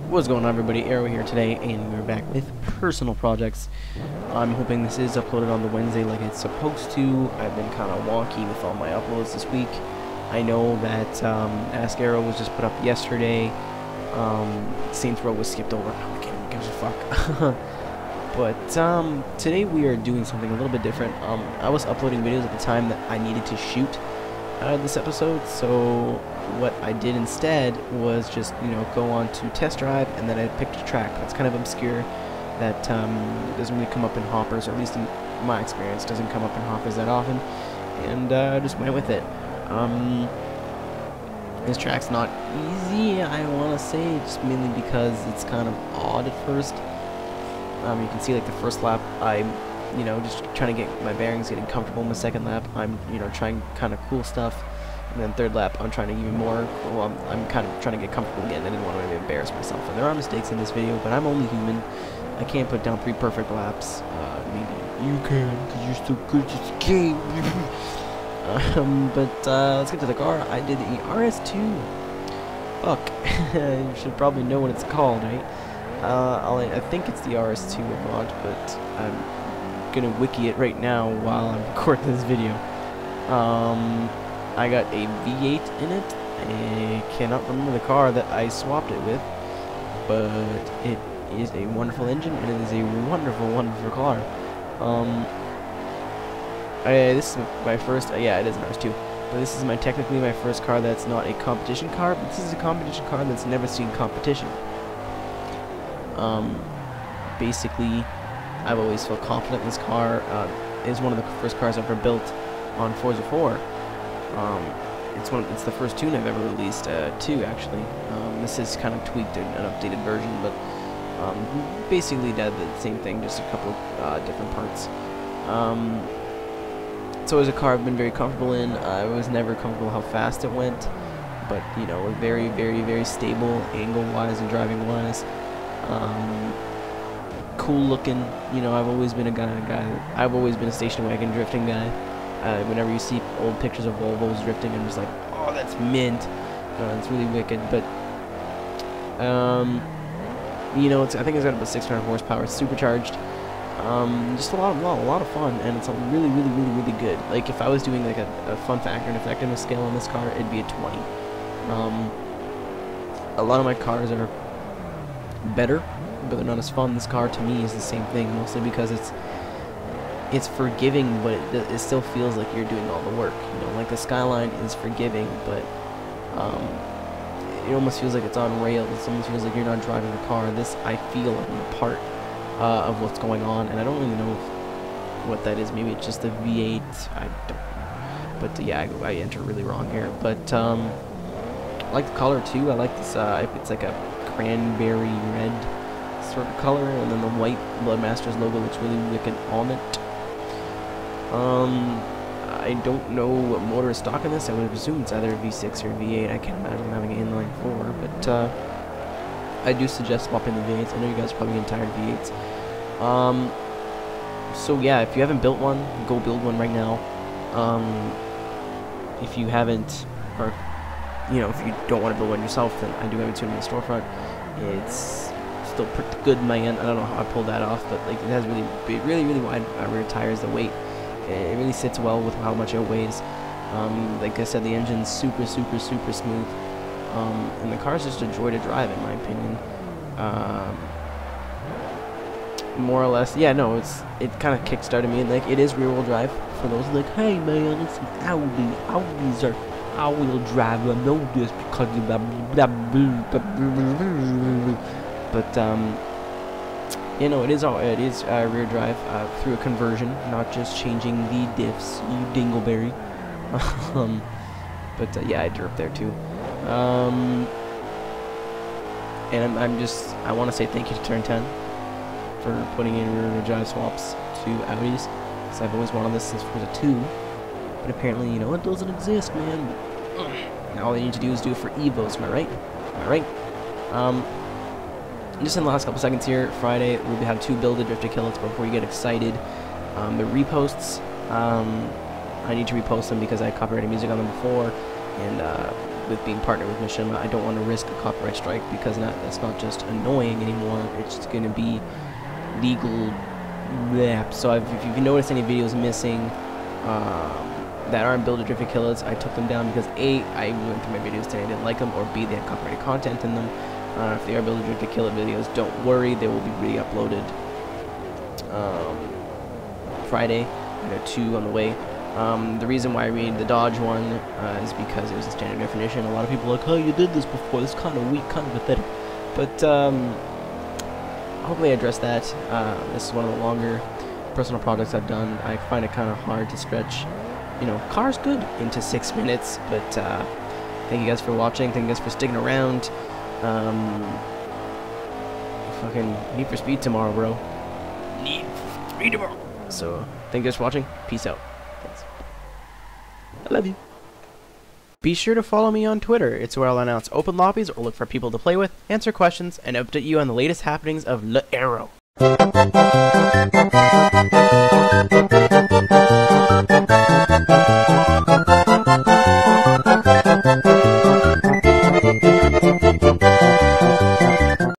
What's going on, everybody? Arrow here today, and we're back with personal projects. I'm hoping this is uploaded on the Wednesday like it's supposed to. I've been kind of wonky with all my uploads this week. I know that Ask Arrow was just put up yesterday. Saints Row was skipped over. I can't even give a fuck. But today we are doing something a little bit different. I was uploading videos at the time that I needed to shoot this episode, so what I did instead was just, go on to test drive, and then I picked a track that's kind of obscure, that doesn't really come up in hoppers, or at least in my experience doesn't come up in hoppers that often, and I just went with it. This track's not easy, I want to say, just mainly because it's kind of odd at first. You can see, like, the first lap, I'm just trying to get my bearings, getting comfortable. In the second lap, I'm trying kind of cool stuff. And then third lap, I'm trying to even more. Well, I'm kind of trying to get comfortable again. I didn't want to embarrass myself. And there are mistakes in this video, but I'm only human. I can't put down 3 perfect laps. Maybe you can, because you're so good at this game. Let's get to the car. I did the RS2. Fuck. You should probably know what it's called, right? I think it's the RS2 Avant, but I'm gonna wiki it right now while I'm recording this video. I got a V8 in it. I cannot remember the car that I swapped it with, but it is a wonderful engine, and it is a wonderful, wonderful car. This is my first, yeah, it is an RS2, but this is technically my first car that's not a competition car, but this is a competition car that's never seen competition. Basically, I've always felt confident in this car. It's one of the first cars I've ever built on Forza 4. It's the first tune I've ever released, too, actually. This is kind of tweaked an updated version, but basically did the same thing, just a couple of different parts. So as a car I've been very comfortable in. I was never comfortable how fast it went, but very, very, very stable angle-wise and driving-wise. Cool looking. I've always been I've always been a station wagon drifting guy. Whenever you see old pictures of Volvos drifting, I'm just like, oh, that's mint. It's really wicked. But I think it's got about 600 horsepower. It's supercharged. Just a lot of fun, and it's really, really, really, really good. Like, if I was doing like a fun factor and effectiveness scale on this car, it'd be a 20. A lot of my cars are better, but they're not as fun. This car to me is the same thing, mostly because it's forgiving, but it still feels like you're doing all the work. Like the Skyline is forgiving, but it almost feels like it's on rails. It almost feels like you're not driving the car. This, I feel like I'm a part of what's going on, and I don't really know what that is. Maybe it's just the V8. I don't. But yeah, I enter really wrong here. But I like the color too. I like this. It's like a cranberry red sort of color, and then the white Bloodmasters logo looks really wicked on it. I don't know what motor is stock in this. I would assume it's either V6 or V8. I can't imagine having an inline 4, but I do suggest swapping the V8s. I know you guys are probably getting tired of V8s. So yeah, if you haven't built one, go build one right now. If you haven't, or if you don't want to build one yourself, then I do have it too in the storefront. It's still pretty good in my end. I don't know how I pulled that off, but like, it has really wide rear tires. The weight, it really sits well with how much it weighs. Like I said, the engine's super smooth, and the car's just a joy to drive, in my opinion. More or less, yeah. No, it kind of kickstarted me, and like, it is rear-wheel drive. For those like, hey man, it's an Audi. Audis are all-wheel drive. I know this because of blah blah blah. But it is rear drive through a conversion, not just changing the diffs, you dingleberry. But yeah, I derped there too. And I want to say thank you to Turn 10 for putting in rear drive swaps to Audis, because I've always wanted this since Forza 2, but apparently it doesn't exist, man. And all they need to do is do it for Evos. Am I right? Am I right? Just in the last couple seconds here, Friday, we'll have 2 build a drift to kill it before you get excited. The reposts, I need to repost them because I copyrighted music on them before, and with being partnered with Mishima. I don't want to risk a copyright strike because that's not just annoying anymore. It's going to be legal. Bleh. So if you notice any videos missing that aren't Builder Drift and Killers, I took them down because A, I went through my videos today, I didn't like them, or B, they had copyrighted content in them. If they are Builder Drift and Killer videos, don't worry, they will be re-uploaded Friday. I got 2 on the way. The reason why I read the Dodge one is because it was a standard definition. A lot of people are like, oh, you did this before, this is kind of weak, kind of pathetic. But hopefully I address that. This is one of the longer personal projects I've done. I find it kind of hard to stretch, you know, car's good into 6 minutes. But thank you guys for watching. Thank you guys for sticking around. Fucking Need for Speed tomorrow, bro. Need for Speed tomorrow. So thank you guys for watching. Peace out. Thanks. I love you. Be sure to follow me on Twitter. It's where I'll announce open lobbies or look for people to play with, answer questions, and update you on the latest happenings of Le Aero.